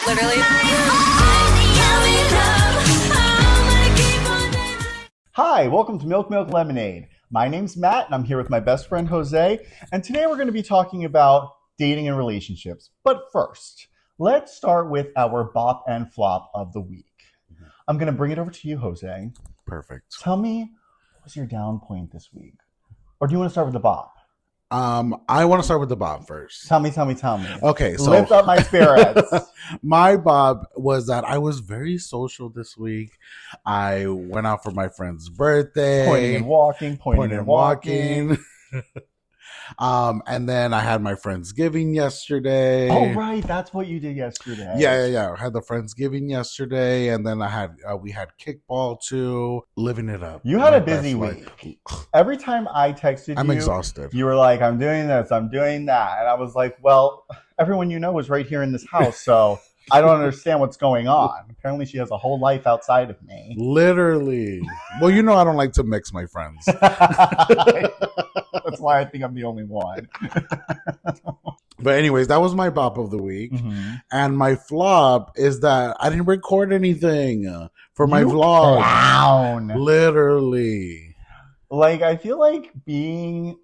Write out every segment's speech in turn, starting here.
Literally. Hi, welcome to Milk Lemonade. My name's Matt, and I'm here with my best friend Jose. And today we're going to be talking about dating and relationships. But first, let's start with our bop and flop of the week. I'm going to bring it over to you, Jose. Perfect. Tell me, what was your down point this week? Or do you want to start with the bop? I want to start with the bop first. Tell me. Okay, so lift up my spirits. My bop was that I was very social this week. I went out for my friend's birthday. Pointing and walking. And then I had my Friendsgiving yesterday. Oh, right. That's what you did yesterday. Yeah. I had the Friendsgiving yesterday, and then we had kickball too. Living it up. You had a busy week. Every time I texted I'm you, exhausted. You were like, I'm doing this, I'm doing that. And I was like, well, everyone you know is right here in this house, so I don't understand what's going on. Apparently she has a whole life outside of me. Literally. Well, you know I don't like to mix my friends. That's why I think I'm the only one. But anyways, that was my bop of the week. Mm-hmm. And my flop is that I didn't record anything for my vlog. Down. Literally. Like, I feel like being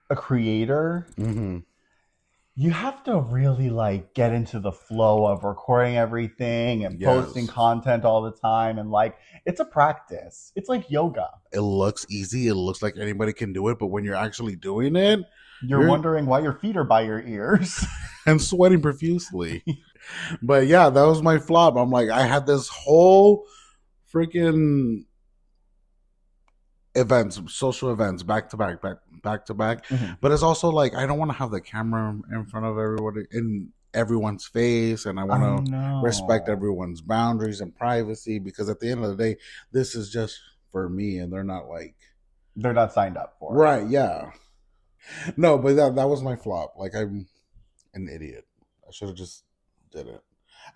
a creator, you have to really like get into the flow of recording everything and posting content all the time. And like, it's a practice. It's like yoga. It looks easy. It looks like anybody can do it. But when you're actually doing it, you're wondering why your feet are by your ears. And sweating profusely. But yeah, that was my flop. I'm like, I had this whole freaking events, social events, back to back. Mm-hmm. But it's also like, I don't want to have the camera in front of everybody, in everyone's face, and I want to respect everyone's boundaries and privacy, because at the end of the day, this is just for me, and they're not signed up for it. Right, yeah. No, but that was my flop. Like, I'm an idiot. I should have just did it.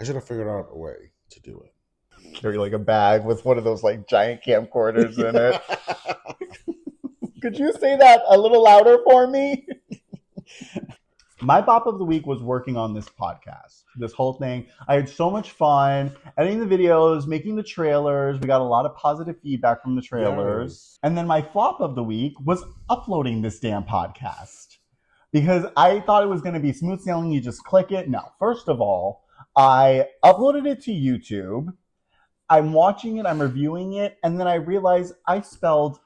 I should have figured out a way to do it. Carry like a bag with one of those like giant camcorders in it. Could you say that a little louder for me? My bop of the week was working on this podcast. This whole thing. I had so much fun editing the videos, making the trailers. We got a lot of positive feedback from the trailers. Yes. And then my flop of the week was uploading this damn podcast. Because I thought it was going to be smooth sailing. You just click it. No. First of all, I uploaded it to YouTube. I'm watching it. I'm reviewing it. And then I realized I spelled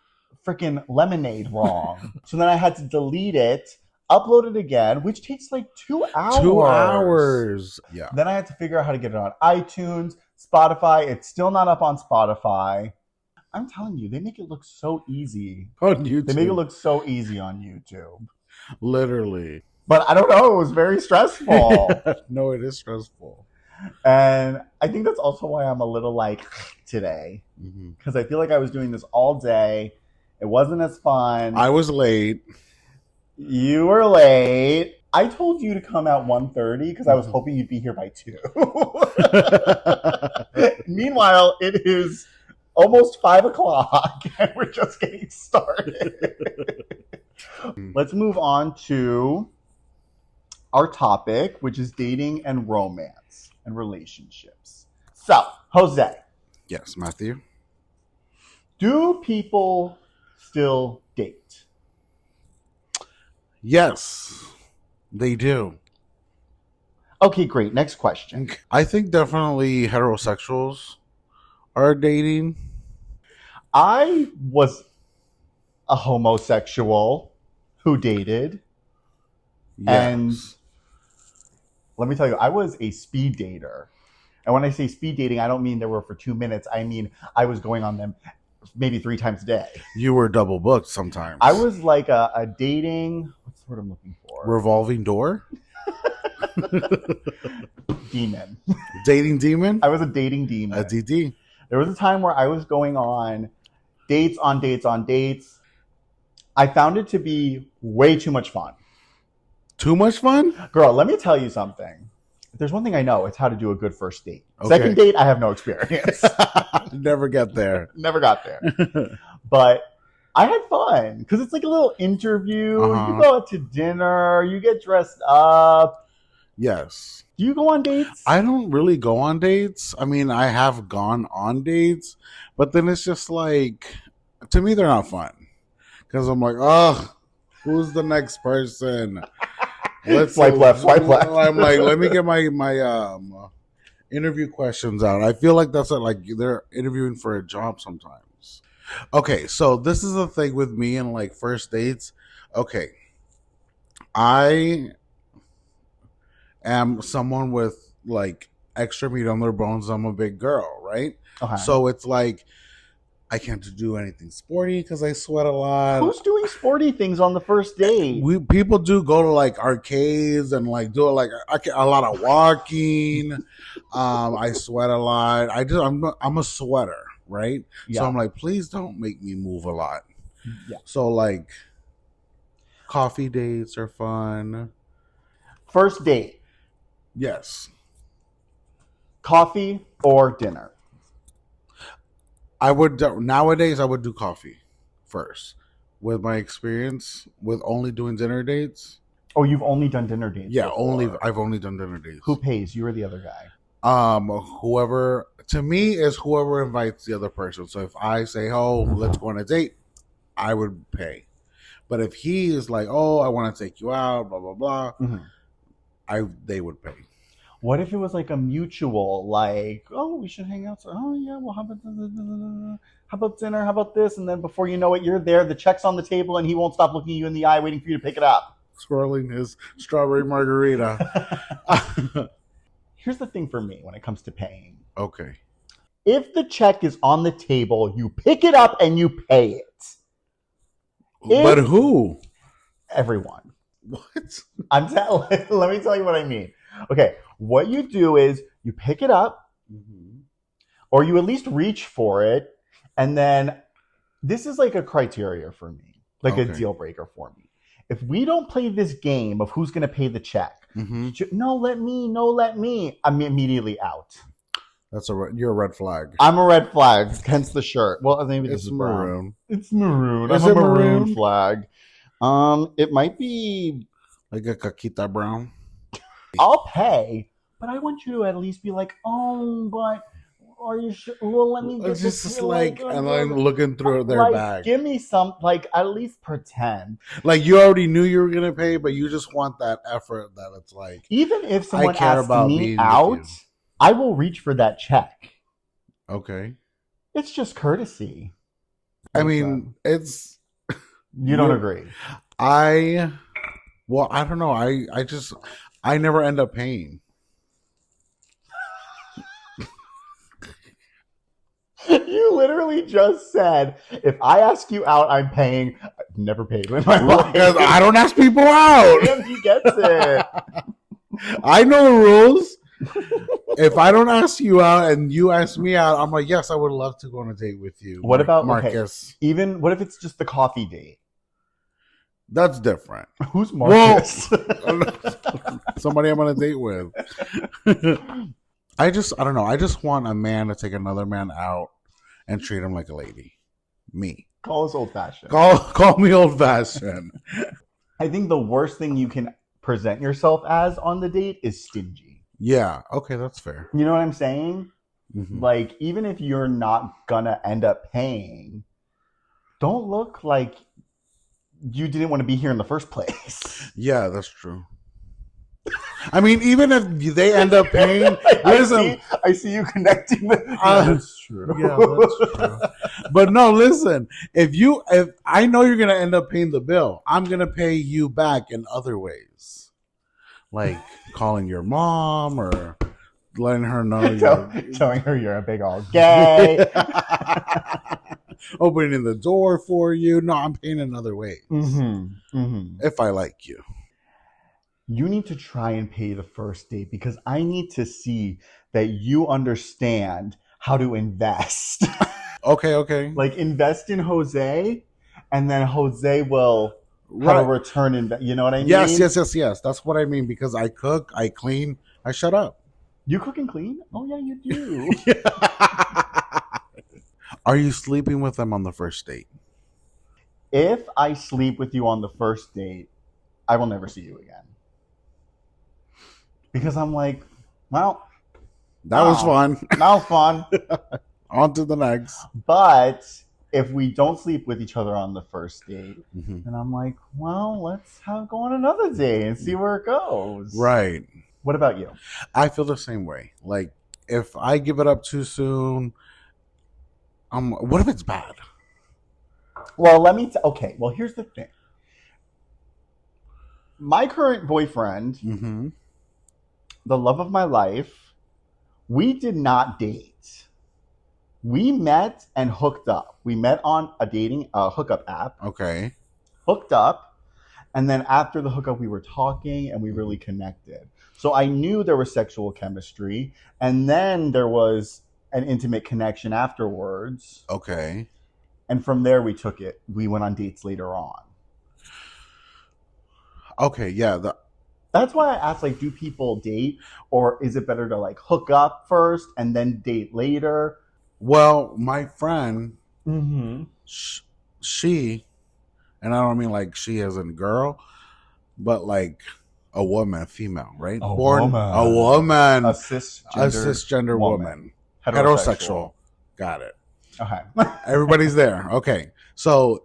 freaking lemonade wrong. So then I had to delete it, upload it again, which takes like 2 hours. 2 hours. Yeah. Then I had to figure out how to get it on iTunes, Spotify. It's still not up on Spotify. I'm telling you, they make it look so easy. On YouTube. They make it look so easy on YouTube. Literally. But I don't know. It was very stressful. No, it is stressful. And I think that's also why I'm a little like today. Because I feel like I was doing this all day. It wasn't as fun. I was late. You were late. I told you to come at 1:30 because I was hoping you'd be here by 2. Meanwhile, it is almost 5 o'clock and we're just getting started. Let's move on to our topic, which is dating and romance and relationships. So, Jose. Yes, Matthew. Do people still date? Yes, they do. Okay, great. Next question. I think definitely heterosexuals are dating. I was a homosexual who dated. Yes. And let me tell you, I was a speed dater. And when I say speed dating, I don't mean they were for 2 minutes. I mean, I was going on them maybe 3 times a day. You were double booked sometimes. I was like a dating, what's the word I'm looking for? Revolving door? Demon. Dating demon? I was a dating demon. A DD. There was a time where I was going on dates on dates on dates. I found it to be way too much fun. Too much fun? Girl, let me tell you something. If there's one thing I know, it's how to do a good first date. Okay. Second date, I have no experience. Never get there. Never got there. But I had fun because it's like a little interview. You go out to dinner, you get dressed up. Yes. Do you go on dates? I don't really go on dates. I mean, I have gone on dates, but then it's just like, to me, they're not fun because I'm like, oh, who's the next person? Let's swipe left. I'm like, let me get my interview questions out. I feel like that's like they're interviewing for a job sometimes. Okay, so this is the thing with me and like first dates. Okay, I am someone with like extra meat on their bones. I'm a big girl, right? Okay. So it's like I can't do anything sporty because I sweat a lot. Who's doing sporty things on the first date? People do go to like arcades and like do like a lot of walking. I sweat a lot. I'm a sweater, right? Yeah. So I'm like, please don't make me move a lot. Yeah. So like, coffee dates are fun. First date. Yes. Coffee or dinner? Nowadays I would do coffee first. With my experience with only doing dinner dates. Oh, you've only done dinner dates? Yeah, I've only done dinner dates. Who pays? You or the other guy? Whoever, to me, is whoever invites the other person. So if I say, oh, let's go on a date, I would pay. But if he is like, oh, I want to take you out, blah blah blah, they would pay. What if it was like a mutual, like, oh, we should hang out? So, oh, yeah, well, how about dinner? How about this? And then before you know it, you're there, the check's on the table, and he won't stop looking you in the eye, waiting for you to pick it up. Swirling his strawberry margarita. Here's the thing for me when it comes to paying. Okay. If the check is on the table, you pick it up and you pay it. But who? Everyone. What? Let me tell you what I mean. Okay, what you do is you pick it up, or you at least reach for it, and then this is like a criteria for me, like a deal breaker for me. If we don't play this game of who's going to pay the check, no, let me, I'm immediately out. You're a red flag. I'm a red flag, hence the shirt. Well, maybe this is maroon. It's maroon. Is I'm it a maroon flag. It might be like a caquita brown. I'll pay, but I want you to at least be like, oh, but are you sure? Well, let me get just like, and I'm looking through their bag. Give me some, like, at least pretend. Like you already knew you were gonna pay, but you just want that effort that it's like. Even if someone asks me out, I will reach for that check. Okay. It's just courtesy. I mean, it's. You don't agree? I don't know. I never end up paying. You literally just said, if I ask you out, I'm paying. I've never paid in my life. Because I don't ask people out. Damn, he gets it. I know the rules. If I don't ask you out and you ask me out, I'm like, yes, I would love to go on a date with you. What about Marcus? Okay, even what if it's just the coffee date? That's different. Who's Marcus? Somebody I'm on a date with. I don't know. I just want a man to take another man out and treat him like a lady. Me. Call us old-fashioned. Call me old-fashioned. I think the worst thing you can present yourself as on the date is stingy. Yeah. Okay, that's fair. You know what I'm saying? Mm-hmm. Like, even if you're not gonna end up paying, don't look like you didn't want to be here in the first place. Yeah, that's true. I mean, even if they end up paying, I see you connecting with. That's true. Yeah, that's true. But no, listen. If I know you're gonna end up paying the bill, I'm gonna pay you back in other ways, like calling your mom or letting her know telling her you're a big old gay. Opening the door for you. No, I'm paying in other ways. If I like you. You need to try and pay the first date because I need to see that you understand how to invest. Okay. Like invest in Jose, and then Jose will have a return in. You know what I mean? Yes. That's what I mean because I cook, I clean, I shut up. You cook and clean? Oh yeah, you do. Are you sleeping with them on the first date? If I sleep with you on the first date, I will never see you again. Because I'm like, well, that was fun. That was fun. On to the next. But if we don't sleep with each other on the first date, then I'm like, well, let's go on another day and see where it goes. Right. What about you? I feel the same way. Like, if I give it up too soon, what if it's bad? Well, okay, well, here's the thing. My current boyfriend, the love of my life, we did not date. We met and hooked up. We met on a hookup app. Okay. Hooked up. And then after the hookup, we were talking and we really connected. So I knew there was sexual chemistry. And then there was an intimate connection afterwards. Okay. And from there, we took it. We went on dates later on. Okay, yeah. That's why I asked, like, do people date? Or is it better to, like, hook up first and then date later? Well, my friend, she, and I don't mean like she as a girl, but like a woman, a female, right? A woman. A cisgender woman. Heterosexual. Got it. Okay. Everybody's there. Okay. So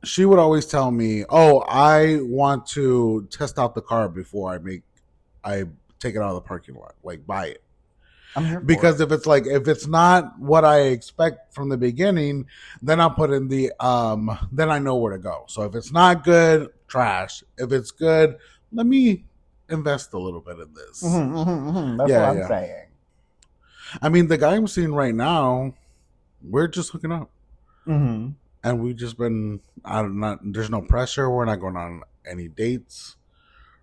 she would always tell me, "Oh, I want to test out the car before I take it out of the parking lot, like buy it." I'm here for because it. if it's not what I expect from the beginning, then I'll put in then I know where to go. So if it's not good, trash. If it's good, let me invest a little bit in this. That's what I'm saying. I mean, the guy I'm seeing right now, we're just hooking up. And we've just been, there's no pressure. We're not going on any dates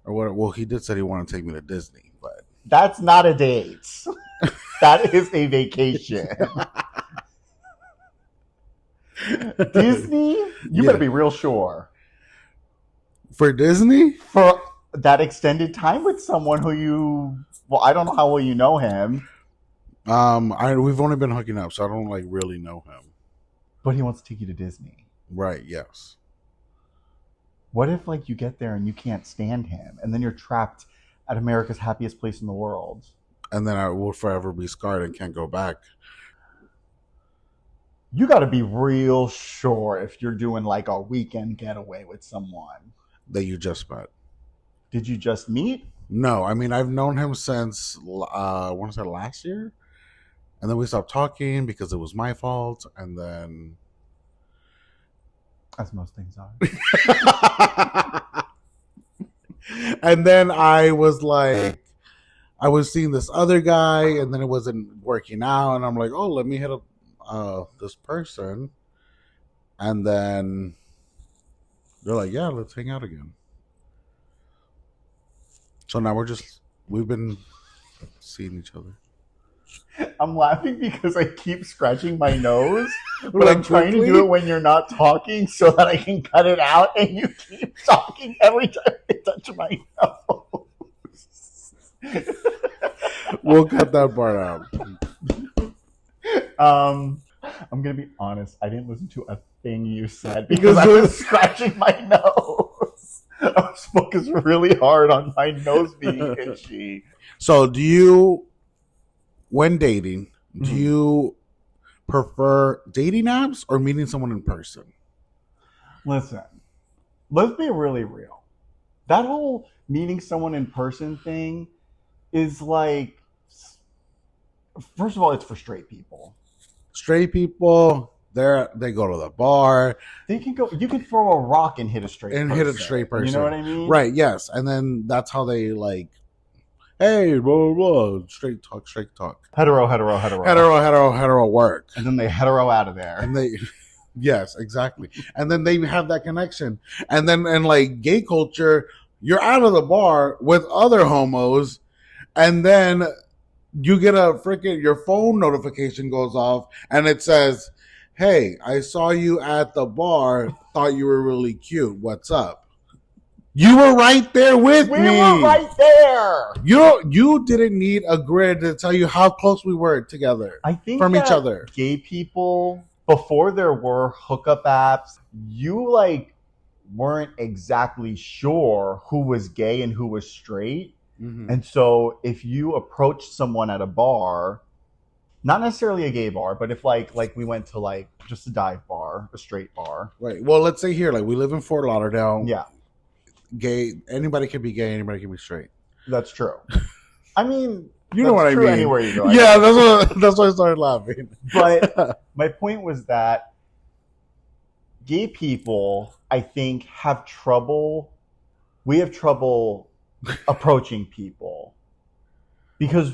or what. Well, he did say he wanted to take me to Disney, but that's not a date. That is a vacation. Disney? You better be real sure. For Disney? For that extended time with someone who I don't know how well you know him. We've only been hooking up, so I don't like really know him. But he wants to take you to Disney. Right, yes. What if like you get there and you can't stand him and then you're trapped at America's happiest place in the world? And then I will forever be scarred and can't go back. You got to be real sure if you're doing like a weekend getaway with someone that you just met. Did you just meet? No, I mean I've known him since I want to say last year, and then we stopped talking because it was my fault, and then as most things are. And then I was like, I was seeing this other guy, and then it wasn't working out, and I'm like, oh, let me hit up this person, and then they're like, yeah, let's hang out again. So now we've been seeing each other. I'm laughing because I keep scratching my nose, but I'm trying to do it when you're not talking so that I can cut it out, and you keep talking every time I touch my nose. We'll cut that part out. I'm going to be honest. I didn't listen to a thing you said because I was scratching my nose. I was focused really hard on my nose being itchy. So do you, when dating, do you prefer dating apps or meeting someone in person? Listen, let's be really real. That whole meeting someone in person thing is like, first of all, it's for straight people. Straight people, they go to the bar. They can go. You can throw a rock and hit a straight person. Hit a straight person. You know what I mean? Right. Yes. And then that's how they like. Hey, blah, blah, blah. Straight talk. Hetero work. And then they hetero out of there. And they, yes, exactly. And then they have that connection. And then in like gay culture, you're out of the bar with other homos, and then you get your phone notification goes off, and it says, hey, I saw you at the bar, thought you were really cute. What's up? You were right there with me. We were right there. You didn't need a grid to tell you how close we were together. I think from each other. Gay people, before there were hookup apps, you like weren't exactly sure who was gay and who was straight. Mm-hmm. And so if you approach someone at a bar, not necessarily a gay bar, but if like we went to like just a dive bar, a straight bar. Right. Well, let's say here, like we live in Fort Lauderdale. Yeah. Gay, anybody can be gay, anybody can be straight. That's true. I mean, you know what I mean. Anywhere you go. Yeah, that's why I started laughing. But my point was that gay people, I think, have trouble. We have trouble approaching people because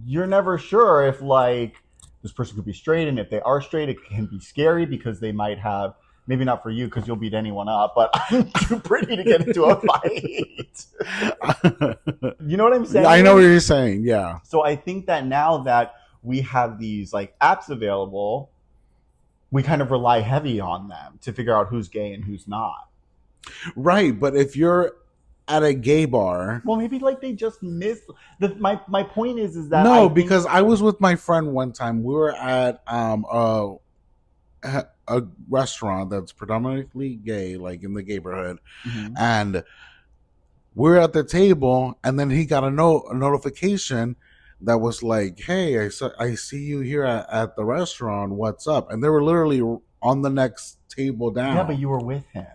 you're never sure if like this person could be straight, and if they are straight, it can be scary because they might have, maybe not for you because you'll beat anyone up, but I'm too pretty to get into a fight. You know what I'm saying? I know what you're saying. Yeah. So I think that now that we have these like apps available, we kind of rely heavy on them to figure out who's gay and who's not. Right, but if you're at a gay bar, well, maybe like they just missed. My point is that no, because I was with my friend one time. We were at a restaurant that's predominantly gay, like in the neighborhood, mm-hmm. and we're at the table, and then he got a notification that was like, "Hey, I see you here at the restaurant. What's up?" And they were literally on the next table down. Yeah, but you were with him.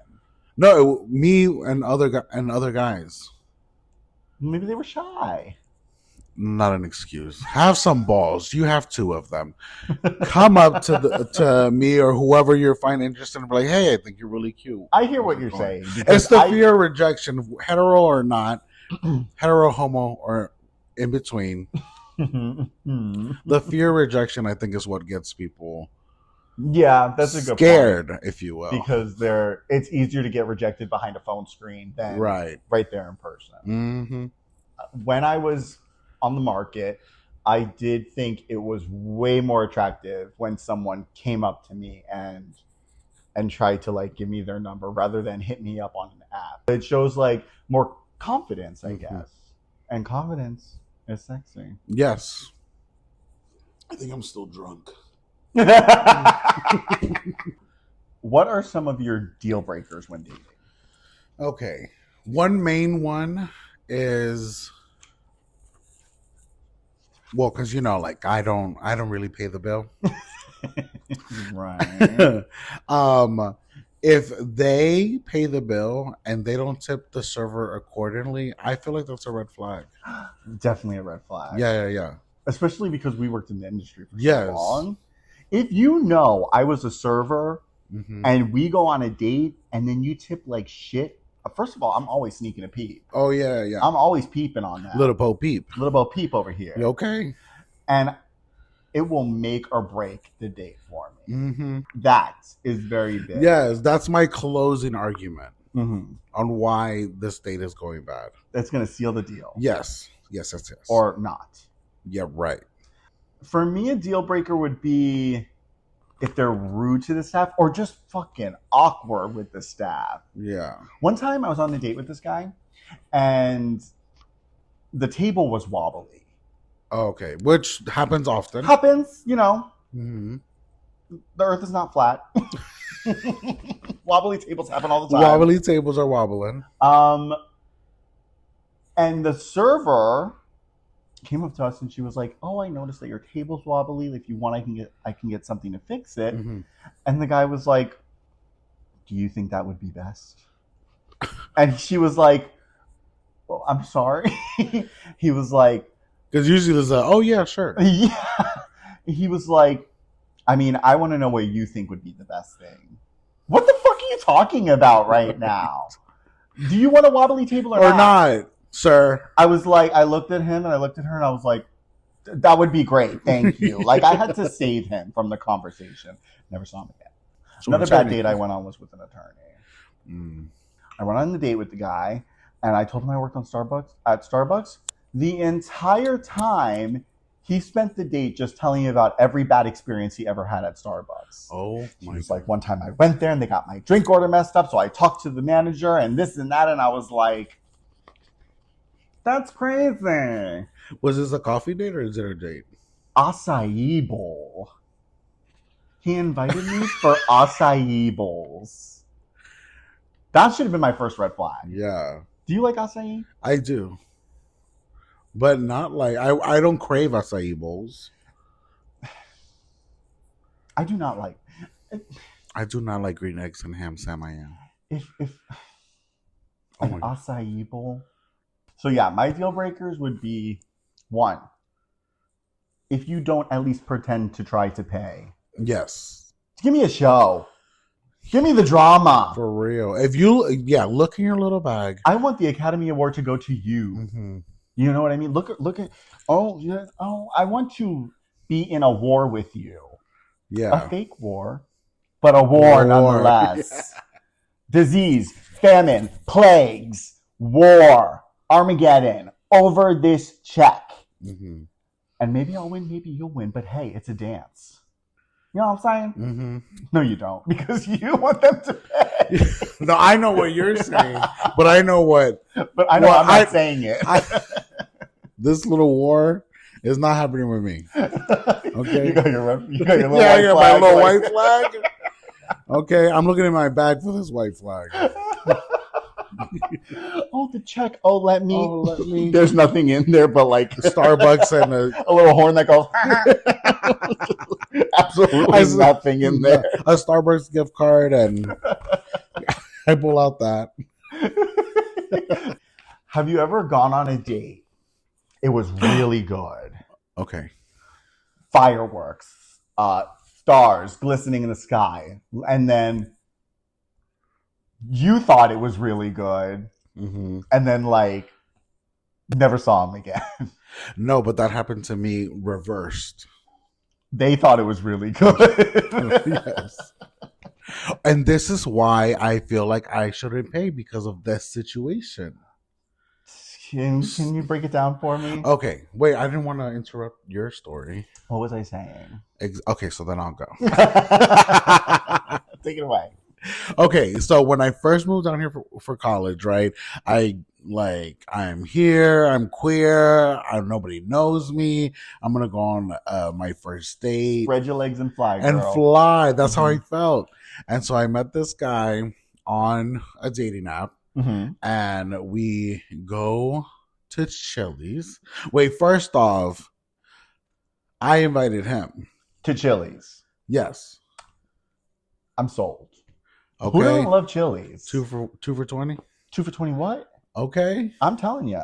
No, me and other guys. Maybe they were shy. Not an excuse. Have some balls. You have two of them. Come up to me or whoever you find interested and be like, "Hey, I think you're really cute." I hear what you're saying. It's the fear of rejection, hetero or not, hetero, homo, or in between. The fear of rejection, I think, is what gets people. Yeah, that's a good scared, point. If you will, because it's easier to get rejected behind a phone screen than right there in person. Mm-hmm. When I was on the market, I did think it was way more attractive when someone came up to me and tried to like give me their number rather than hit me up on an app. It shows like more confidence, I guess, and confidence is sexy. Yes, I think I'm still drunk. What are some of your deal breakers when dating? Okay, one main one is, well, because like I don't really pay the bill. Right. If they pay the bill and they don't tip the server accordingly, I feel like that's a red flag. Definitely a red flag. Yeah. Especially because we worked in the industry for so long. If you know I was a server and we go on a date and then you tip like shit, first of all, I'm always sneaking a peep. Oh, yeah. I'm always peeping on that. Little Bo Peep. Little Bo Peep over here. You okay? And it will make or break the date for me. Mm-hmm. That is very big. Yes, that's my closing argument on why this date is going bad. That's going to seal the deal. Yes. Or not. Yeah, right. For me, a deal breaker would be if they're rude to the staff or just fucking awkward with the staff. Yeah. One time I was on a date with this guy and the table was wobbly. Okay, which happens often. Happens, Mm-hmm. The earth is not flat. Wobbly tables happen all the time. Wobbly tables are wobbling. And the server came up to us and she was like, "Oh, I noticed that your table's wobbly. If you want, I can get something to fix it." Mm-hmm. And the guy was like, "Do you think that would be best?" And she was like, "Well, I'm sorry." He was like, because usually there's "Oh yeah, sure." Yeah. He was like, "I mean, I want to know what you think would be the best thing." What the fuck are you talking about right now? Do you want a wobbly table or not? Sir. I was like, I looked at him and I looked at her and I was like, that would be great. Thank you. Like, I had to save him from the conversation. Never saw him again. So another bad date I went on was with an attorney. I went on the date with the guy and I told him I worked at Starbucks. The entire time he spent the date just telling me about every bad experience he ever had at Starbucks. Oh, he was like, one time I went there and they got my drink order messed up. So I talked to the manager and this and that. And I was like, that's crazy. Was this a coffee date or is it a date? Acai bowl. He invited me for acai bowls. That should have been my first red flag. Yeah. Do you like acai? I do. But not like I don't crave acai bowls. I do not like. I do not like green eggs and ham Sam. If an acai bowl. So yeah, my deal breakers would be 1. If you don't at least pretend to try to pay. Yes. Give me a show. Give me the drama. For real. If you look in your little bag. I want the Academy Award to go to you. Mm-hmm. You know what I mean? Look at I want to be in a war with you. Yeah. A fake war, but a war nonetheless. Yeah. Disease, famine, plagues, war, Armageddon, over this check. Mm-hmm. And maybe I'll win, maybe you'll win, but hey, it's a dance. You know what I'm saying? Mm-hmm. No, you don't, because you want them to pay. No, I know what you're saying, but I know what. But I know I'm not saying it. This little war is not happening with me. Okay, you got your little white flag. My little white flag. Okay, I'm looking in my bag for this white flag. Oh, the check. Oh, let me. There's nothing in there but like Starbucks and a little horn that goes. Absolutely nothing in there. A Starbucks gift card, and I pull out that. Have you ever gone on a date? It was really good. Okay. Fireworks, stars glistening in the sky, and then you thought it was really good, mm-hmm. and then like never saw him again. No, but that happened to me reversed. They thought it was really good. Yes. And this is why I feel like I shouldn't pay, because of this situation. Can you break it down for me? Okay. Wait, I didn't want to interrupt your story. What was I saying? Okay, so then I'll go. Take it away. Okay, so when I first moved down here for college, right? I'm here, I'm queer, nobody knows me. I'm gonna go on my first date. Spread your legs and fly, girl. And fly. That's how I felt. And so I met this guy on a dating app, mm-hmm. and we go to Chili's. Wait, first off, I invited him to Chili's. Yes, I'm sold. Okay. Who doesn't love Chili's? 2 for 20. 2 for 20 what? Okay. I'm telling you.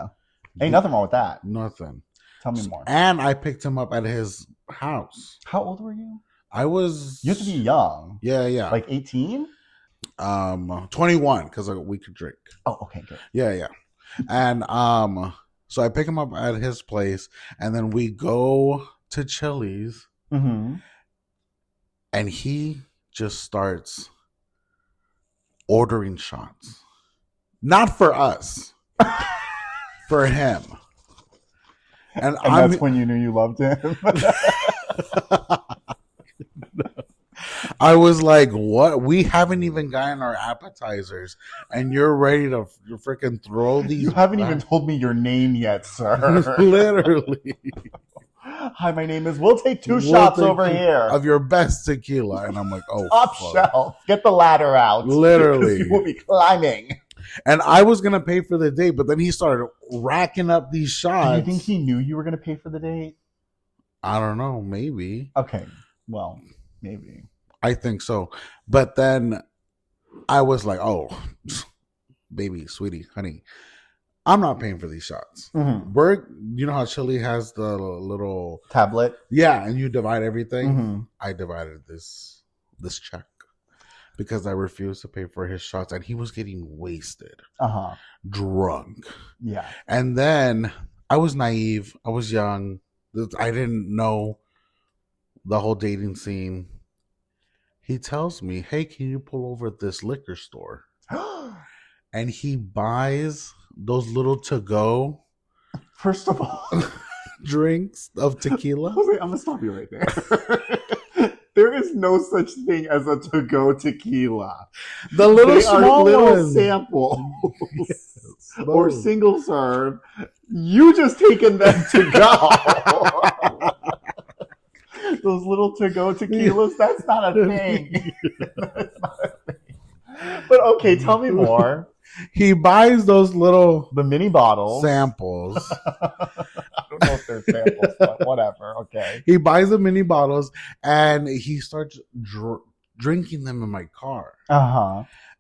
Ain't nothing wrong with that. Nothing. Tell me more. And I picked him up at his house. How old were you? I was... You used to be young. Yeah. Like 18? 21, because we could drink. Oh, okay, good. Yeah. And so I pick him up at his place, and then we go to Chili's, mm-hmm. and he just starts ordering shots. Not for us. For him. And that's when you knew you loved him? I was like, what? We haven't even gotten our appetizers, and you're ready to freaking throw these. You haven't even told me your name yet, sir. Literally. Hi, my name is. We'll take 2 shots over here of your best tequila, and I'm like, oh, top shelf. Get the ladder out. Literally, you will be climbing. And I was gonna pay for the date, but then he started racking up these shots. Do you think he knew you were gonna pay for the date? I don't know. Maybe. Okay. Well, maybe. I think so. But then I was like, oh, baby, sweetie, honey, I'm not paying for these shots. Mm-hmm. You know how Chili has the little tablet? Yeah, and you divide everything. Mm-hmm. I divided this check because I refused to pay for his shots, and he was getting wasted, drunk. Yeah. And then I was naive. I was young. I didn't know the whole dating scene. He tells me, hey, can you pull over at this liquor store? And he buys those little to-go. First of all, drinks of tequila. Wait, I'm going to stop you right there. There is no such thing as a to-go tequila. The little small ones. Samples. Yes, or single serve. You just taken them to go. Those little to-go tequilas, that's not a thing. That's not a thing. But okay, tell me more. He buys those little the mini bottles samples. I don't know if they're samples, but whatever. Okay. He buys the mini bottles and he starts drinking them in my car.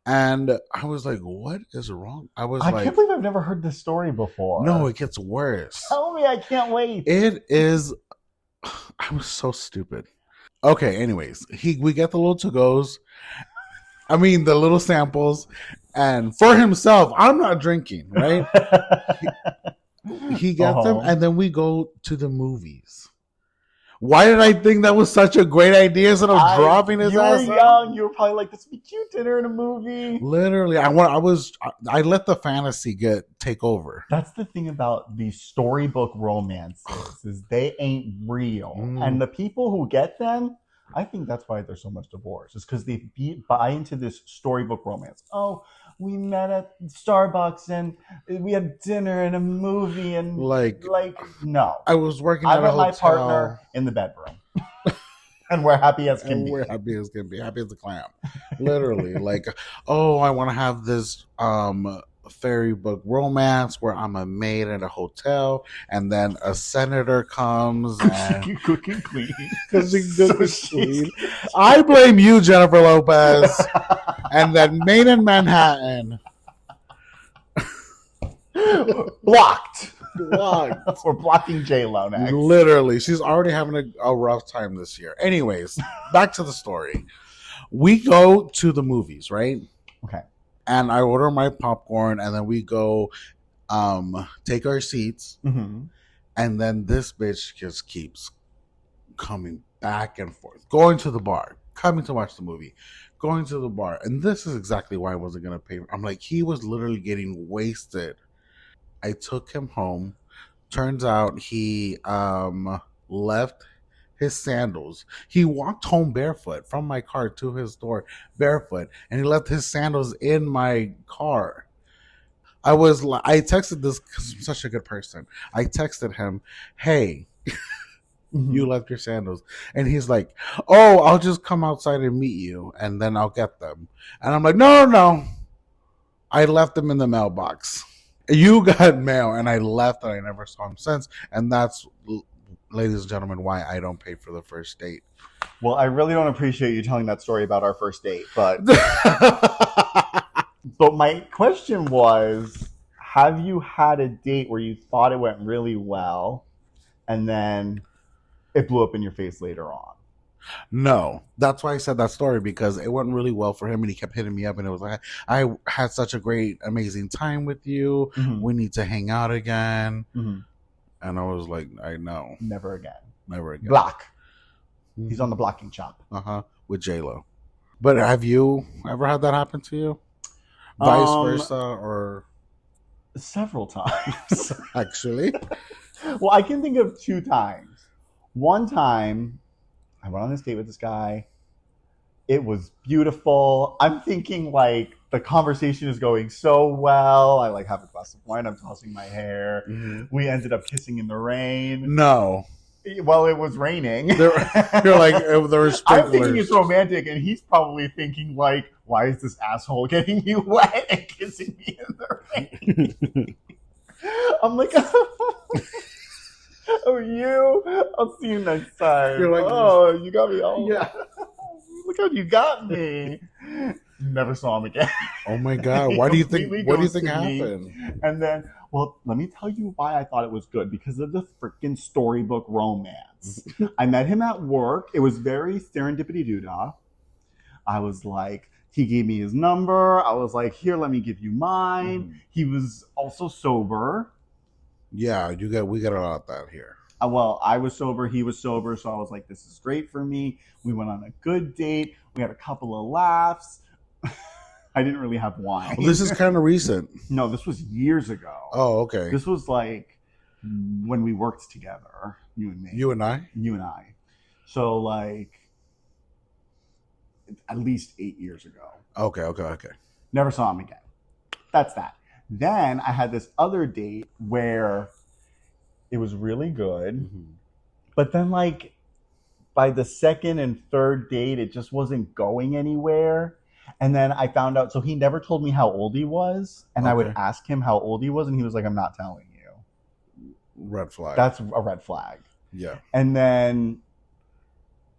And I was like, what is wrong? I can't believe I've never heard this story before. No, it gets worse. Tell me, I can't wait. It is. I was so stupid. Okay, anyways, we get the little to-goes. I mean, the little samples. And for himself, I'm not drinking, right? He gets them, and then we go to the movies. Why did I think that was such a great idea instead of dropping his ass? You were young. You were probably like, this would be cute dinner in a movie. Literally. I let the fantasy take over. That's the thing about these storybook romances is they ain't real. And the people who get them, I think that's why there's so much divorce. It's because they buy into this storybook romance. Oh, we met at Starbucks and we had dinner and a movie and like no. I was working at a hotel. I met my partner in the bedroom. And we're happy as can be. We're happy as can be. Happy as a clam. Literally. Like, oh, I want to have this fairy book romance where I'm a maid at a hotel and then a senator comes and cook and clean. Clean. I blame you, Jennifer Lopez. And then Made in Manhattan. Blocked. We're blocking J-Lo next. Literally. She's already having a rough time this year. Anyways, back to the story. We go to the movies, right? Okay. And I order my popcorn, and then we go take our seats. Mm-hmm. And then this bitch just keeps coming back and forth. Going to the bar. Coming to watch the movie. Going to the bar. And this is exactly why I wasn't going to pay. I'm like, he was literally getting wasted. I took him home. Turns out he left his sandals. He walked home barefoot from my car to his door barefoot, and he left his sandals in my car. I texted this because I'm such a good person. I texted him, hey, you left your sandals. And he's like, oh, I'll just come outside and meet you, and then I'll get them. And I'm like, no. I left them in the mailbox. You got mail, and I left, and I never saw him since. And that's, ladies and gentlemen, why I don't pay for the first date. Well, I really don't appreciate you telling that story about our first date, but but my question was, have you had a date where you thought it went really well, and then it blew up in your face later on? No, that's why I said that story, because it went really well for him, and he kept hitting me up, and it was like, I had such a great, amazing time with you. Mm-hmm. We need to hang out again. Mm-hmm. And I was like, I know. Never again. Block. Mm-hmm. He's on the blocking chop. With J-Lo. But have you ever had that happen to you? Vice versa, or? Several times. Actually? Well, I can think of 2 times. One time, I went on this date with this guy. It was beautiful. I'm thinking like the conversation is going so well. I like have a glass of wine. I'm tossing my hair. Mm-hmm. We ended up kissing in the rain. No. Well, it was raining. You're like, there were sprinklers. I'm thinking it's romantic, and he's probably thinking like, why is this asshole getting me wet and kissing me in the rain? I'm like, oh, you? I'll see you next time. You're like, oh, you got me all. Yeah. Look how you got me. Never saw him again. Oh my God. What do you think happened? And then, well, let me tell you why I thought it was good. Because of the freaking storybook romance. I met him at work. It was very serendipity doodah. I was like, he gave me his number. I was like, here, let me give you mine. Mm-hmm. He was also sober. Yeah, we got a lot of that here. Well, I was sober, he was sober, so I was like, this is great for me. We went on a good date. We had a couple of laughs. I didn't really have wine. Well, this is kind of recent. No, this was years ago. Oh, okay. This was like when we worked together, you and me. You and I? You and I. So like at least 8 years ago. Okay. Never saw him again. That's that. Then I had this other date where it was really good. Mm-hmm. But then like by the second and third date, it just wasn't going anywhere. And then I found out, so he never told me how old he was. And I would ask him how old he was. And he was like, I'm not telling you. Red flag. That's a red flag. Yeah. And then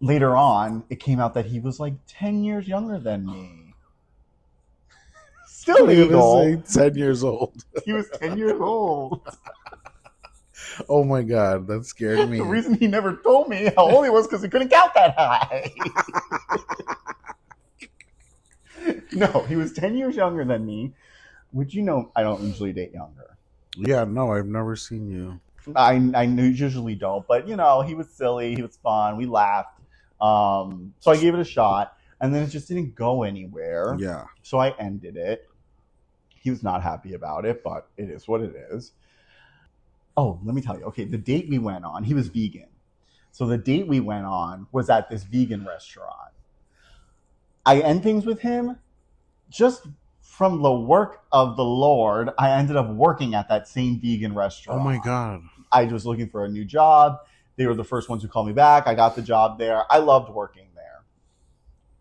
later on, it came out that he was like 10 years younger than me. Still legal. 10 years old. He was 10 years old. Oh my God, that scared me. The reason he never told me how old he was because he couldn't count that high. No, he was 10 years younger than me, which you know I don't usually date younger. Yeah, no, I've never seen you. I usually don't, but you know, he was silly, he was fun, we laughed. So I gave it a shot, and then it just didn't go anywhere. Yeah. So I ended it. He was not happy about it, but it is what it is. Oh, let me tell you. Okay, the date we went on, he was vegan. So the date we went on was at this vegan restaurant. I end things with him just from the work of the Lord. I ended up working at that same vegan restaurant. Oh my God. I was looking for a new job. They were the first ones who called me back. I got the job there. I loved working there.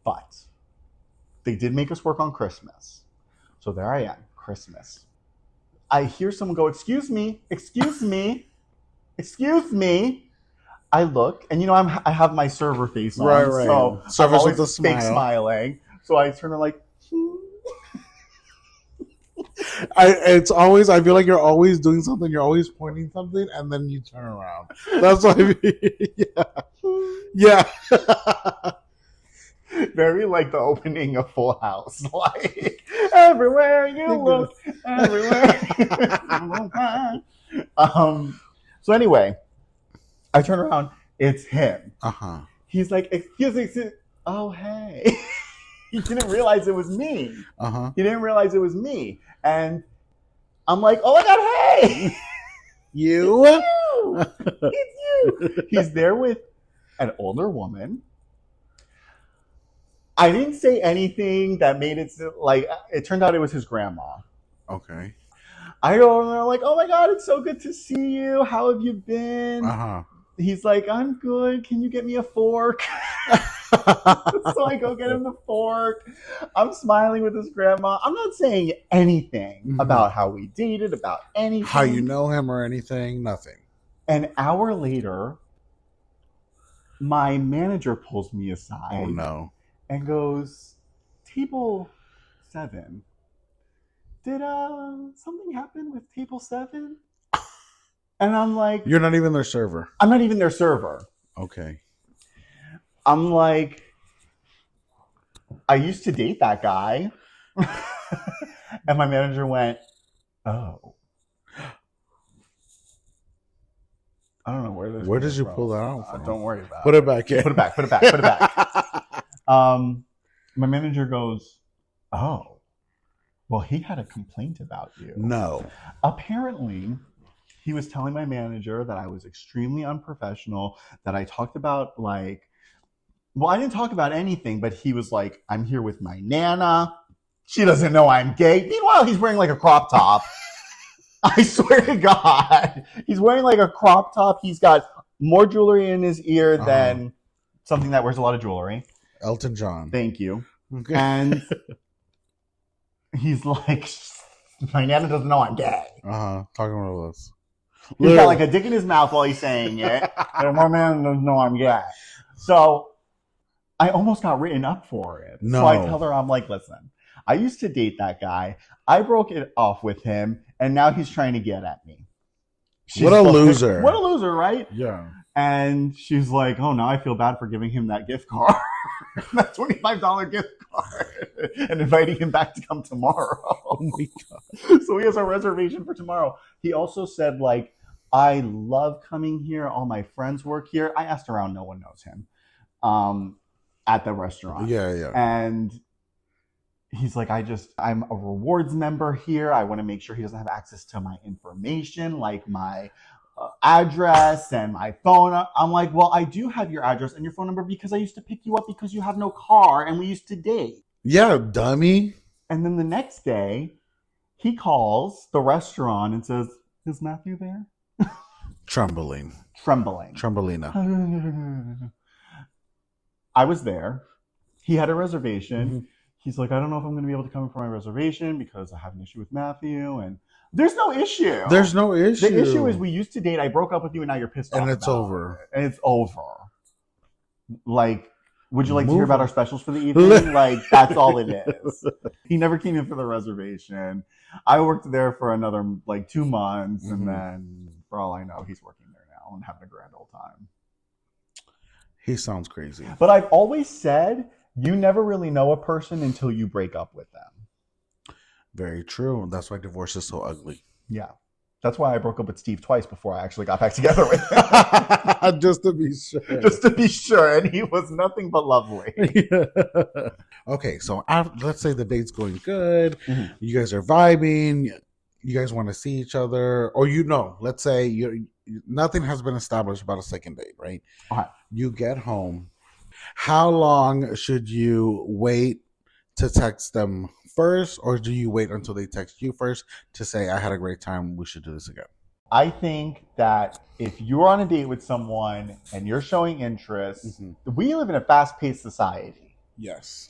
But they did make us work on Christmas. So there I am, Christmas. I hear someone go, excuse me, excuse me, excuse me. I look, and you know, I have my server face on, right. So Server's I'm always with a fake smile. smiling. So I turn to like, I feel like you're always doing something, you're always pointing something, and then you turn around. That's what I mean. Yeah. Very like the opening of Full House. Like, everywhere you look, everywhere you look. So anyway, I turn around, it's him. He's like, excuse me. Oh, hey. He didn't realize it was me. He didn't realize it was me. And I'm like, oh my God, hey! You? It's you! He's there with an older woman. I didn't say anything that made it like, it turned out it was his grandma. Okay. I go over there, I'm like, oh my God, it's so good to see you. How have you been? He's like, I'm good. Can you get me a fork? So I go get him the fork. I'm smiling with his grandma. I'm not saying anything about how we dated, about anything. How you know him or anything, nothing. An hour later, my manager pulls me aside. Oh no. And goes, table 7. Did something happen with table 7? And I'm like, you're not even their server. I'm not even their server. Okay. I'm like, I used to date that guy. And my manager went, oh. I don't know where this. Where did you pull that out from? Don't worry about it. Put it back in. Put it back. Put it back. Put it back. My manager goes, oh, well, he had a complaint about you. No. Apparently, he was telling my manager that I was extremely unprofessional, that I talked about like, well, I didn't talk about anything, but he was like, I'm here with my Nana. She doesn't know I'm gay. Meanwhile, he's wearing like a crop top. I swear to God. He's wearing like a crop top. He's got more jewelry in his ear than something that wears a lot of jewelry. Elton John. Thank you. Okay. And he's like, my Nana doesn't know I'm gay. Talking about this. He's got like a dick in his mouth while he's saying it. And my man doesn't know I'm gay. So I almost got written up for it. No. So I tell her, I'm like, listen, I used to date that guy. I broke it off with him, and now he's trying to get at me. What a loser. What a loser, right? Yeah. And she's like, oh, now I feel bad for giving him that gift card. That $25 gift card. And inviting him back to come tomorrow. Oh my God. So he has a reservation for tomorrow. He also said, like, I love coming here. All my friends work here. I asked around. No one knows him at the restaurant. Yeah. And he's like, I'm a rewards member here. I want to make sure he doesn't have access to my information, like my address and my phone. I'm like, well, I do have your address and your phone number because I used to pick you up because you have no car and we used to date. Yeah, dummy. And then the next day, he calls the restaurant and says, is Matthew there? Trembling. Trembelina. I was there. He had a reservation. He's like, I don't know if I'm going to be able to come for my reservation because I have an issue with Matthew. And there's no issue. There's no issue. The issue is we used to date. I broke up with you and now you're pissed off. And it's over. And it's over. Like, would you like to hear about our specials for the evening? Like, that's all it is. He never came in for the reservation. I worked there for another, like, 2 months. And then, for all I know, he's working there now and having a grand old time. He sounds crazy. But I've always said, you never really know a person until you break up with them. Very true. That's why divorce is so ugly. Yeah. That's why I broke up with Steve twice before I actually got back together with him. Just to be sure. Just to be sure. And he was nothing but lovely. Okay, so let's say the date's going good. You guys are vibing. You guys want to see each other. Or let's say nothing has been established about a second date, right? Okay. You get home. How long should you wait to text them first, or do you wait until they text you first to say, I had a great time, we should do this again? I think that if you're on a date with someone and you're showing interest, we live in a fast-paced society. Yes.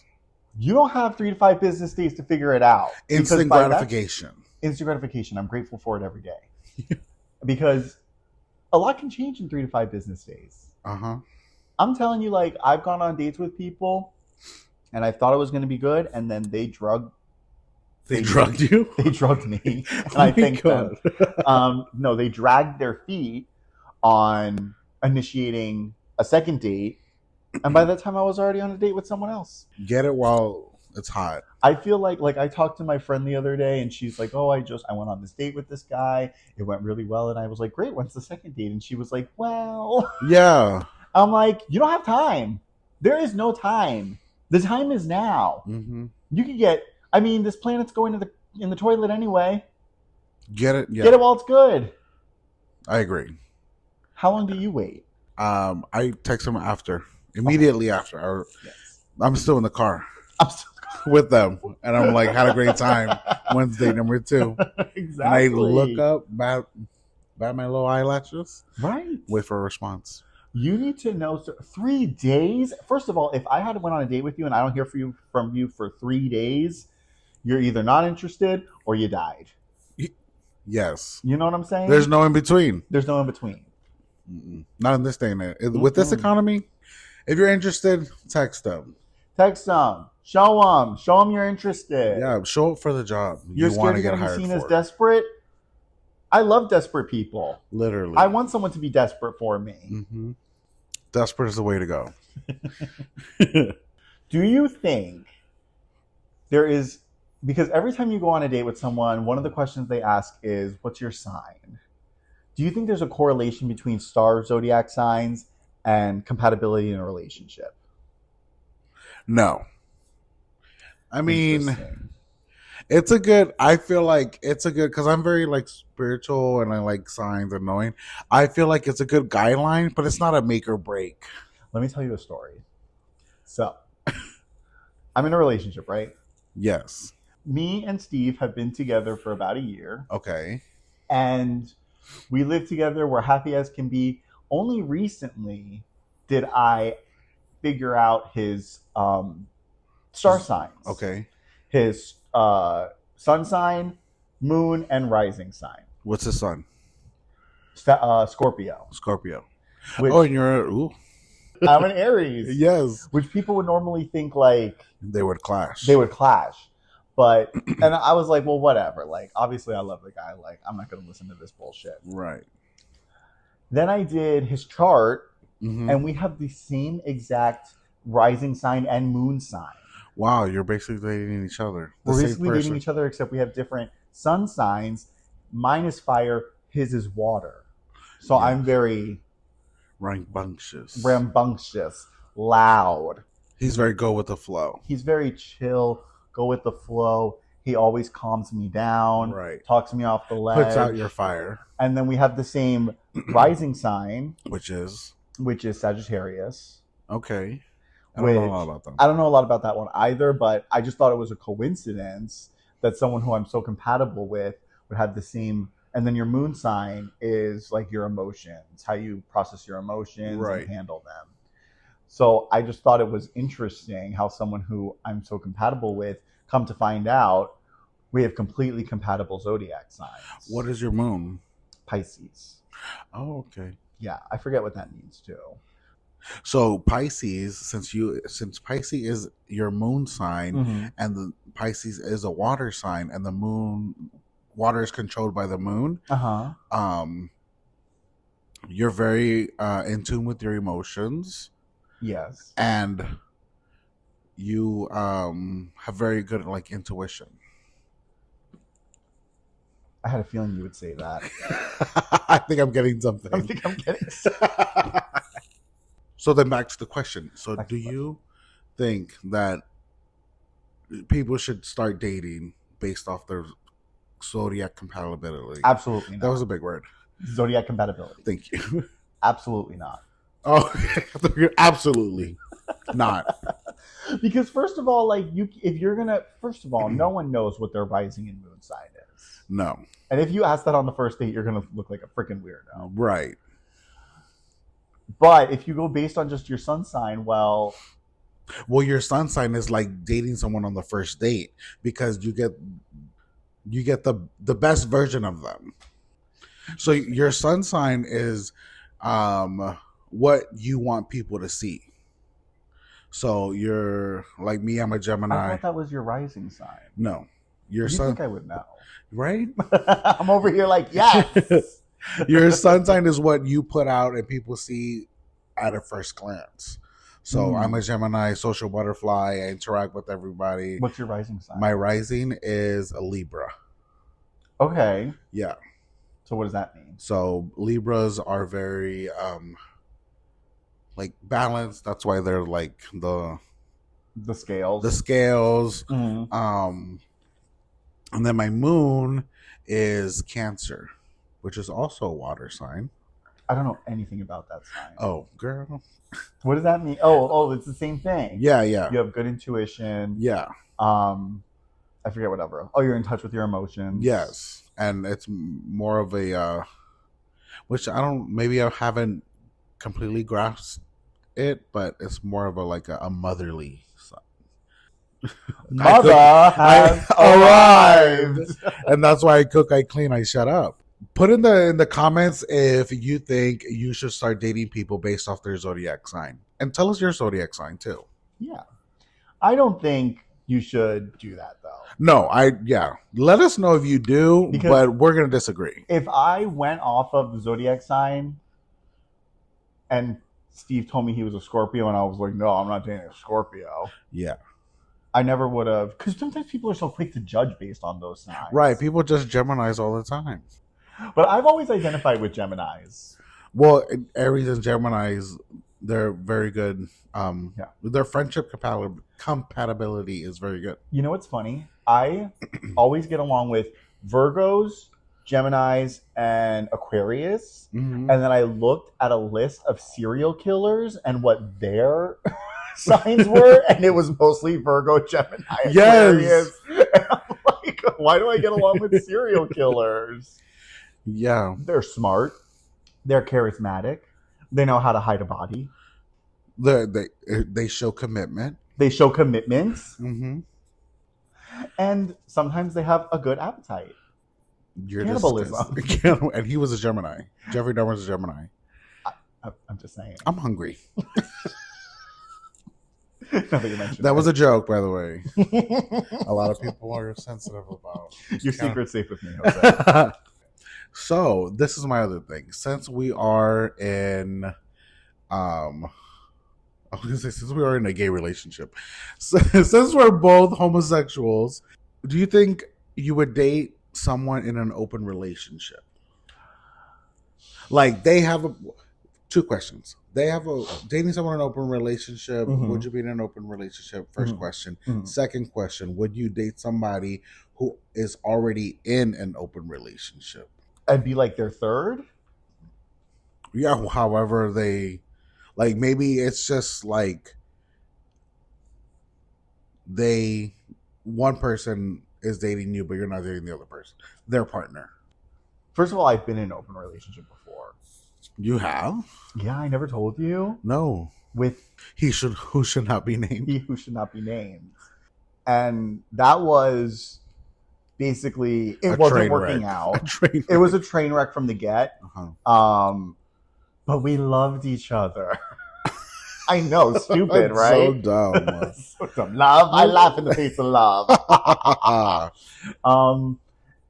You don't have 3 to 5 business days to figure it out. Instant gratification. Instant gratification. I'm grateful for it every day. Because a lot can change in 3 to 5 business days. I'm telling you, like, I've gone on dates with people and I thought it was going to be good, and then they drugged you? They drugged me. And I thank them. No, they dragged their feet on initiating a second date. And by that time, I was already on a date with someone else. Get it while it's hot. I feel like I talked to my friend the other day, and she's like, oh, I went on this date with this guy. It went really well. And I was like, great, when's the second date? And she was like, well. Yeah. I'm like, you don't have time. There is no time. The time is now. You can this planet's going in the toilet anyway. Get it? Yeah. Get it while it's good. I agree. How long do you wait? I text them immediately after. I'm still in the car. With them. And I'm like, had a great time. Wednesday number 2. Exactly. And I look up, bat my little eyelashes. Right. Wait for a response. You need to know 3 days. First of all, if I went on a date with you and I don't hear from you for 3 days, you're either not interested or you died. Yes. You know what I'm saying? There's no in between. There's no in between. Not in this day and age. With this economy, if you're interested, text them. Text them. Show them. Show them you're interested. Yeah, show up for the job. You're scared you're going to be seen as desperate? I love desperate people. Literally. I want someone to be desperate for me. Desperate is the way to go. Do you think there is, because every time you go on a date with someone, one of the questions they ask is, what's your sign? Do you think there's a correlation between star zodiac signs and compatibility in a relationship? No. I mean, I feel like it's a good, because I'm very like spiritual and I like signs and knowing. I feel like it's a good guideline, but it's not a make or break. Let me tell you a story. So, I'm in a relationship, right? Yes. Me and Steve have been together for about a year. Okay. And we live together. We're happy as can be. Only recently did I figure out his star signs. Okay. His sun sign, moon, and rising sign. What's his sun? Scorpio. And you're I'm an Aries. Yes. Which people would normally think like they would clash. But and I was like, well, whatever. Like, obviously I love the guy. Like, I'm not gonna listen to this bullshit. Right. Then I did his chart, and we have the same exact rising sign and moon sign. Wow, you're basically dating each other. We're basically dating each other, except we have different sun signs. Mine is fire, his is water. So I'm very rambunctious, loud. He's very go with the flow. He's very chill, go with the flow. He always calms me down, talks me off the ledge. Puts out your fire. And then we have the same rising sign. Which is Sagittarius. Okay. I don't know a lot about them. I don't know a lot about that one either, but I just thought it was a coincidence that someone who I'm so compatible with would have the same. And then your moon sign is like your emotions, how you process your emotions and handle them. So I just thought it was interesting how someone who I'm so compatible with, come to find out, we have completely compatible zodiac signs. What is your moon? Pisces. Oh, okay. Yeah, I forget what that means too. So Pisces, since Pisces is your moon sign, and the Pisces is a water sign, and the moon water is controlled by the moon. You're very in tune with your emotions. Yes. And you have very good like intuition. I had a feeling you would say that. I think I'm getting something. I think I'm getting So then back to the question. So do you think that people should start dating based off their zodiac compatibility? Absolutely not. That was a big word. Zodiac compatibility. Thank you. Absolutely not. Oh, absolutely not. Because first of all, like if you're gonna, first of all, no one knows what their rising and moon sign is. No. And if you ask that on the first date, you're gonna look like a freaking weirdo. Right. But if you go based on just your sun sign, well, your sun sign is like dating someone on the first date, because you get the best version of them. So your sun sign is what you want people to see. So you're like me, I'm a Gemini. I thought that was your rising sign. No. Your sun. sun. You think I would know. Right? I'm over here like, yes. Your sun sign is what you put out and people see at a first glance. So I'm a Gemini, social butterfly. I interact with everybody. What's your rising sign? My rising is a Libra. Okay. Yeah. So what does that mean? So Libras are very like balanced. That's why they're like the scales. The scales. And then my moon is Cancer, which is also a water sign. I don't know anything about that sign. Oh, girl. What does that mean? Oh, it's the same thing. Yeah, yeah. You have good intuition. Yeah. I forget whatever. Oh, you're in touch with your emotions. Yes. And it's more of a which maybe I haven't completely grasped it, but it's more of a motherly sign. Mother has arrived. And that's why I cook, I clean, I shut up. Put in the comments if you think you should start dating people based off their zodiac sign. And tell us your zodiac sign too. Yeah. I don't think you should do that though. No, let us know if you do, because but we're going to disagree. If I went off of the zodiac sign and Steve told me he was a Scorpio and I was like, no, I'm not dating a Scorpio. Yeah. I never would have, because sometimes people are so quick to judge based on those signs. Right. People just Geminis all the time. But I've always identified with Geminis. Well, Aries and Geminis, they're very good. Their friendship compatibility is very good. You know what's funny? I always get along with Virgos, Geminis, and Aquarius. And then I looked at a list of serial killers and what their signs were, and it was mostly Virgo, Gemini, Aquarius. Yes. And I'm like, why do I get along with serial killers? Yeah. They're smart. They're charismatic. They know how to hide a body. They show commitment. They show commitments. And sometimes they have a good appetite. Cannibalism. And he was a Gemini. Jeffrey Dahmer was a Gemini. I'm just saying. I'm hungry. That was a joke, by the way. A lot of people are sensitive about. Your secret's safe with me, Jose. So this is my other thing. Since we are in, since we are in a gay relationship, since we're both homosexuals, do you think you would date someone in an open relationship? Like they have two questions. They have dating someone in an open relationship. Would you be in an open relationship? First question. Second question, would you date somebody who is already in an open relationship? I'd be like their third? Yeah, however they, like maybe it's just like one person is dating you, but you're not dating the other person, their partner. First of all, I've been in an open relationship before. You have? Yeah, I never told you. No. with who should not be named. he who should not be named. And that was basically, it wasn't working out. It was a train wreck from the get. But we loved each other. I know, stupid, right? So dumb. So dumb. Love. I laugh in the face of love.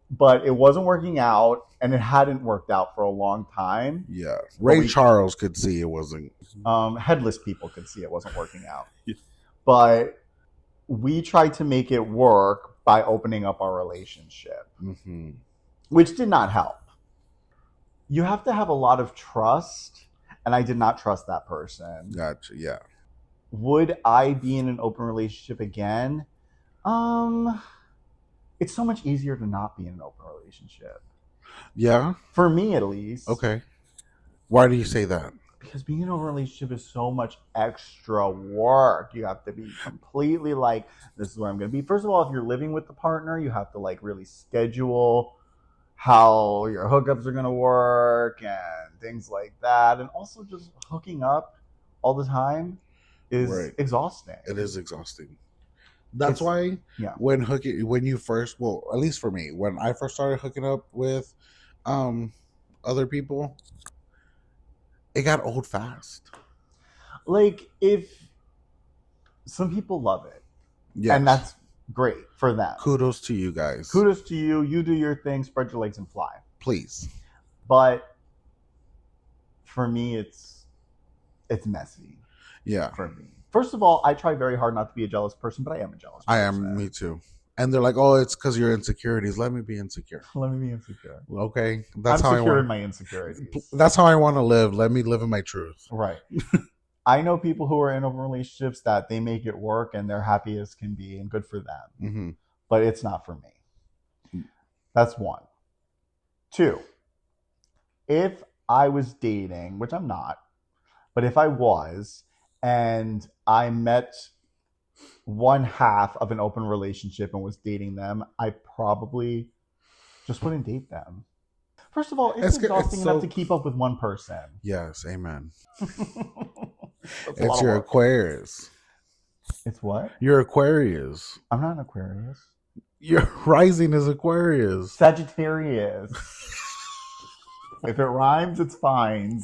But it wasn't working out, and it hadn't worked out for a long time. Yeah, Ray Charles could see it wasn't. Headless people could see it wasn't working out. But we tried to make it work by opening up our relationship, which did not help. You have to have a lot of trust. And I did not trust that person. Gotcha, yeah. Would I be in an open relationship again? It's so much easier to not be in an open relationship. Yeah? For me, at least. Okay. Why do you say that? Because being in a relationship is so much extra work. You have to be completely like, this is where I'm going to be. First of all, if you're living with the partner, you have to like really schedule how your hookups are going to work and things like that. And also just hooking up all the time is exhausting. It is exhausting. That's why when you first, well, at least for me, when I first started hooking up with other people, it got old fast. Like, if some people love it, and that's great for them. Kudos to you guys. Kudos to you. You do your thing, spread your legs and fly. Please. But for me, it's messy. Yeah. For me. First of all, I try very hard not to be a jealous person, but I am a jealous person. I am, me too. And they're like, oh, it's because of your insecurities. Let me be insecure. Let me be insecure. Okay. That's how secure in my insecurities. That's how I want to live. Let me live in my truth. Right. I know people who are in open relationships that they make it work and they're happy as can be and good for them. But it's not for me. That's one. Two, if I was dating, which I'm not, but if I was, and I met one half of an open relationship and was dating them, I probably just wouldn't date them. First of all, it's exhausting enough to keep up with one person. Yes, amen. It's your Aquarius. It's what? Your Aquarius. I'm not an Aquarius. Your rising is Aquarius. Sagittarius. If it rhymes, it's fine.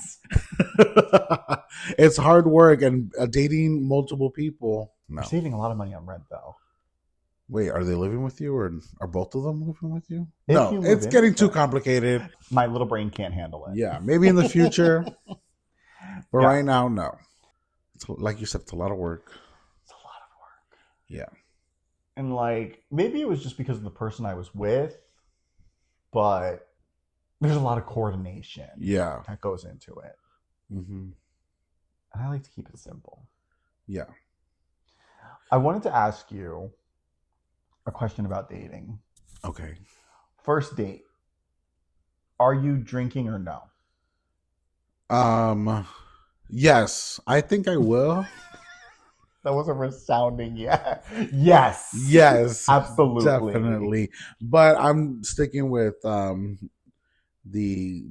It's hard work and dating multiple people. No. You're saving a lot of money on rent, though. Wait, are they living with you, or are both of them living with you? No, it's getting too complicated. My little brain can't handle it. Yeah, maybe in the future. But right now, no. It's, like you said, it's a lot of work. It's a lot of work. Yeah. And like, maybe it was just because of the person I was with, but there's a lot of coordination that goes into it. And I like to keep it simple. Yeah. I wanted to ask you a question about dating. Okay. First date. Are you drinking or no? Yes. I think I will. That was a resounding yes. Yes. Yes. Absolutely. Definitely. But I'm sticking with the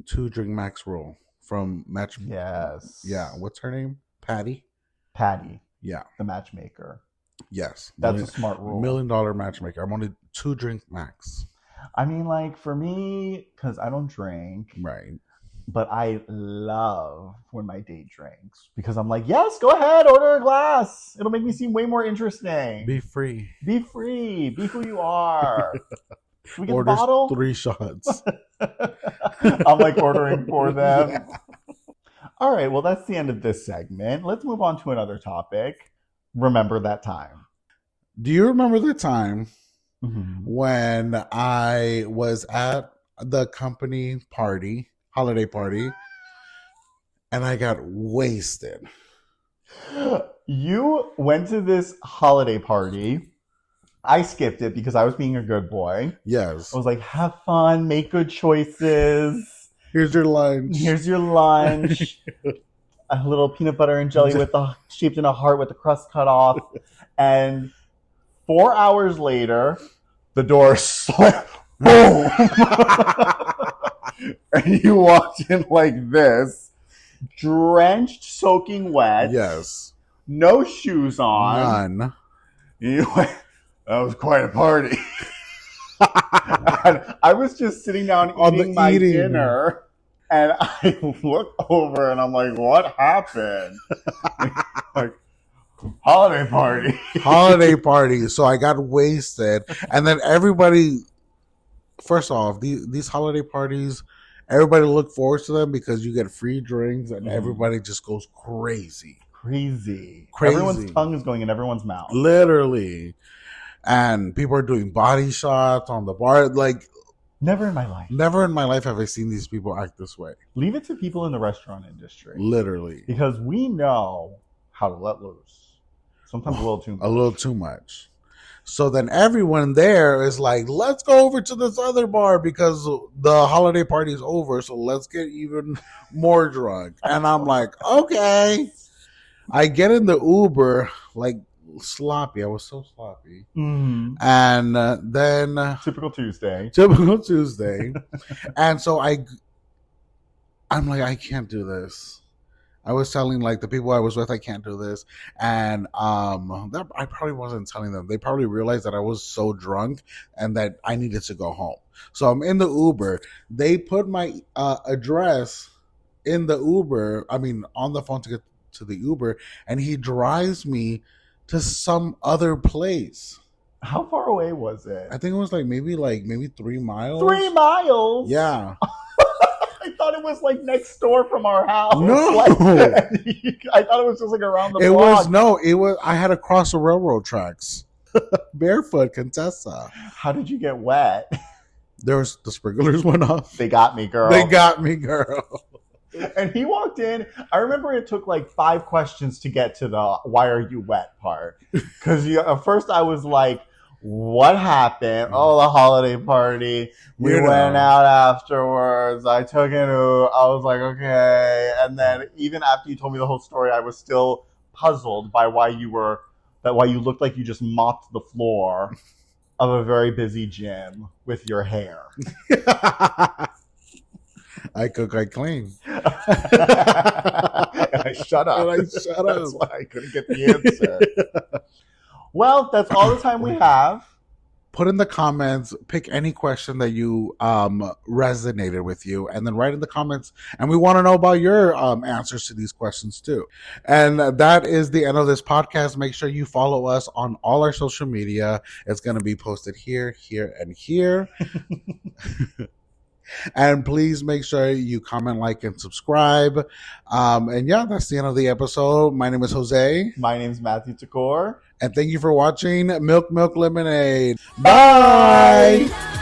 2 drink max rule from Match. Yes. Yeah. What's her name? Patty. Yeah. The matchmaker. Yes. That's a smart rule. $1 million matchmaker. I'm only 2 drink max. I mean, like, for me, because I don't drink. Right. But I love when my date drinks. Because I'm like, yes, go ahead, order a glass. It'll make me seem way more interesting. Be free. Be free. Be who you are. Can we get Orders the bottle? 3 shots. I'm like ordering for them. Yeah. All right, well, that's the end of this segment. Let's move on to another topic. Remember that time. Do you remember the time when I was at the company party, holiday party, and I got wasted? You went to this holiday party. I skipped it because I was being a good boy. Yes. I was like, have fun, make good choices. Here's your lunch. A little peanut butter and jelly shaped in a heart with the crust cut off. And 4 hours later, the door slammed. Boom! And you walked in like this. drenched, soaking wet. Yes. No shoes on. None. That was quite a party. And I was just sitting down eating my dinner, and I look over and I'm like, what happened? Like, holiday party. Holiday party. So I got wasted. And then everybody, first off, these holiday parties, everybody look forward to them because you get free drinks and everybody just goes crazy. Crazy. Everyone's tongue is going in everyone's mouth. Literally. And people are doing body shots on the bar. Like, never in my life. Never in my life have I seen these people act this way. Leave it to people in the restaurant industry. Literally. Because we know how to let loose. Sometimes a little too much. A little too much. So then everyone there is like, let's go over to this other bar because the holiday party is over. So let's get even more drunk. And I'm like, okay. I get in the Uber, like, sloppy. I was so sloppy. Mm-hmm. And then typical Tuesday. And so I'm like, I can't do this. I was telling like the people I was with, I can't do this. And I probably wasn't telling them. They probably realized that I was so drunk and that I needed to go home. So I'm in the Uber. They put my address in the Uber, on the phone to get to the Uber, and he drives me to some other place. How far away was it? I think it was maybe 3 miles. 3 miles? Yeah. I thought it was next door from our house. No. I thought it was just around the block. It was I had to cross the railroad tracks. Barefoot, Contessa. How did you get wet? The sprinklers went off. They got me, girl. And he walked in. I remember it took 5 questions to get to the "why are you wet" part. Because at first I was like, what happened? Oh, the holiday party. We went out afterwards. I took it. I was like, okay. And then even after you told me the whole story, I was still puzzled by why you looked like you just mopped the floor of a very busy gym with your hair. I cook, I clean. I shut up. That's why I couldn't get the answer. Well, that's all the time we have. Put in the comments, pick any question that you resonated with you, and then write in the comments. And we want to know about your answers to these questions too. And that is the end of this podcast. Make sure you follow us on all our social media. It's going to be posted here, here, and here. And please make sure you comment, like, and subscribe. And yeah, that's the end of the episode. My name is Jose. My name is Matthew Takor. And thank you for watching Milk Lemonade. Bye!